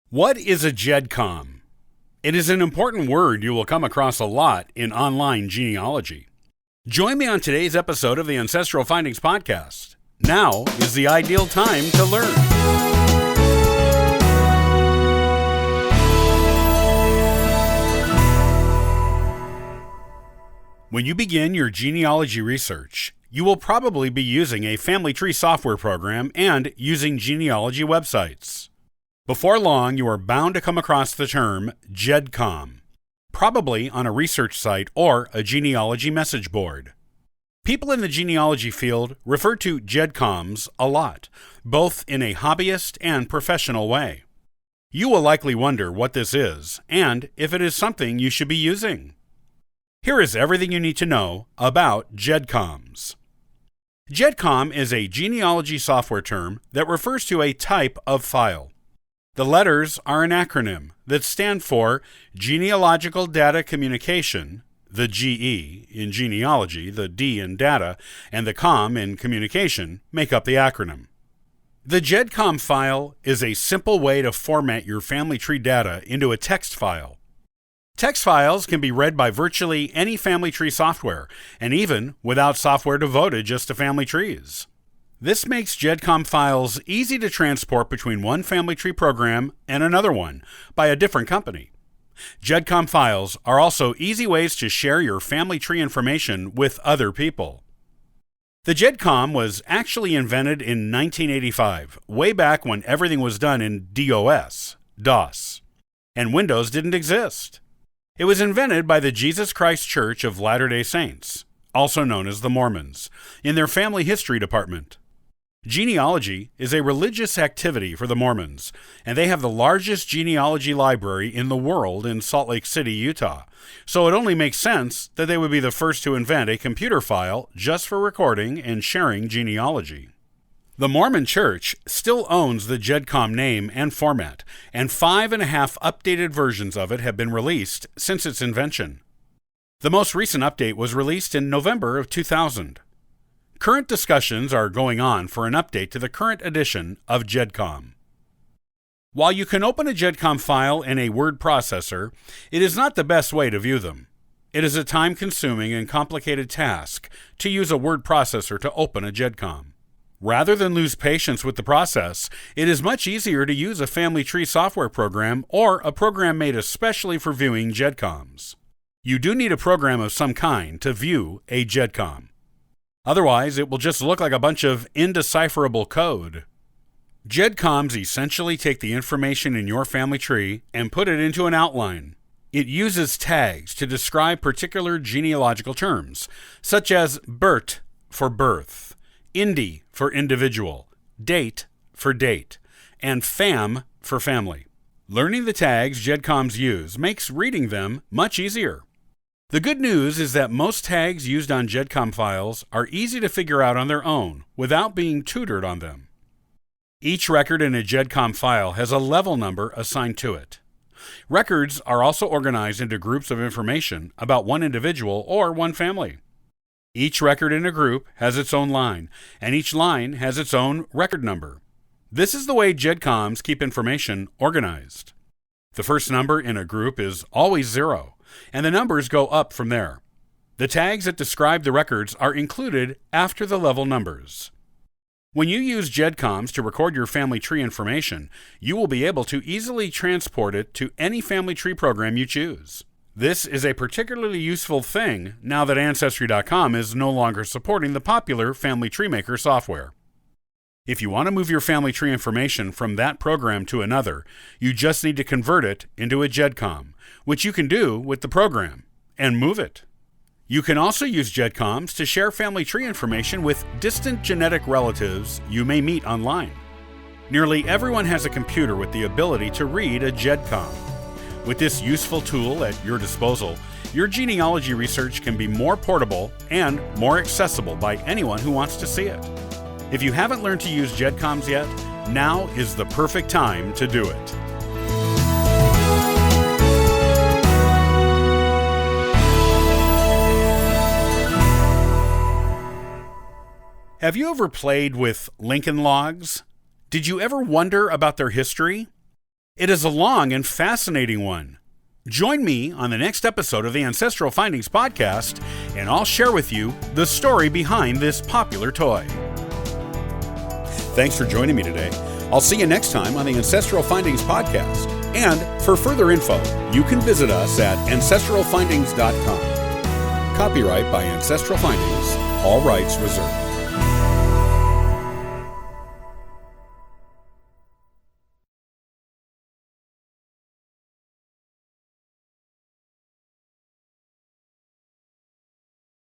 What is a GEDCOM? It is an important word you will come across a lot in online genealogy. Join me on today's episode of the Ancestral Findings Podcast. Now is the ideal time to learn. When you begin your genealogy research, you will probably be using a family tree software program and using genealogy websites. Before long, you are bound to come across the term GEDCOM, probably on a research site or a genealogy message board. People in the genealogy field refer to GEDCOMs a lot, both in a hobbyist and professional way. You will likely wonder what this is and if it is something you should be using. Here is everything you need to know about GEDCOMs. GEDCOM is a genealogy software term that refers to a type of file. The letters are an acronym that stand for Genealogical Data Communication, the GE in genealogy, the D in data, and the COM in communication make up the acronym. The GEDCOM file is a simple way to format your family tree data into a text file. Text files can be read by virtually any family tree software, and even without software devoted just to family trees. This makes GEDCOM files easy to transport between one family tree program and another one by a different company. GEDCOM files are also easy ways to share your family tree information with other people. The GEDCOM was actually invented in 1985, way back when everything was done in DOS, and Windows didn't exist. It was invented by the Jesus Christ Church of Latter-day Saints, also known as the Mormons, in their family history department. Genealogy is a religious activity for the Mormons, and they have the largest genealogy library in the world in Salt Lake City, Utah, so it only makes sense that they would be the first to invent a computer file just for recording and sharing genealogy. The Mormon Church still owns the GEDCOM name and format, and 5.5 updated versions of it have been released since its invention. The most recent update was released in November of 2000. Current discussions are going on for an update to the current edition of GEDCOM. While you can open a GEDCOM file in a word processor, it is not the best way to view them. It is a time-consuming and complicated task to use a word processor to open a GEDCOM. Rather than lose patience with the process, it is much easier to use a family tree software program or a program made especially for viewing GEDCOMs. You do need a program of some kind to view a GEDCOM. Otherwise, it will just look like a bunch of indecipherable code. GEDCOMs essentially take the information in your family tree and put it into an outline. It uses tags to describe particular genealogical terms, such as BERT for birth, INDI for individual, DATE for date, and FAM for family. Learning the tags GEDCOMs use makes reading them much easier. The good news is that most tags used on GEDCOM files are easy to figure out on their own without being tutored on them. Each record in a GEDCOM file has a level number assigned to it. Records are also organized into groups of information about one individual or one family. Each record in a group has its own line, and each line has its own record number. This is the way GEDCOMs keep information organized. The first number in a group is always 0, and the numbers go up from there. The tags that describe the records are included after the level numbers. When you use GEDCOMs to record your family tree information, you will be able to easily transport it to any family tree program you choose. This is a particularly useful thing now that Ancestry.com is no longer supporting the popular Family Tree Maker software. If you want to move your family tree information from that program to another, you just need to convert it into a GEDCOM, which you can do with the program, and move it. You can also use GEDCOMs to share family tree information with distant genetic relatives you may meet online. Nearly everyone has a computer with the ability to read a GEDCOM. With this useful tool at your disposal, your genealogy research can be more portable and more accessible by anyone who wants to see it. If you haven't learned to use GEDCOMs yet, now is the perfect time to do it. Have you ever played with Lincoln logs? Did you ever wonder about their history? It is a long and fascinating one. Join me on the next episode of the Ancestral Findings podcast, and I'll share with you the story behind this popular toy. Thanks for joining me today. I'll see you next time on the Ancestral Findings podcast. And for further info, you can visit us at ancestralfindings.com. Copyright by Ancestral Findings, all rights reserved.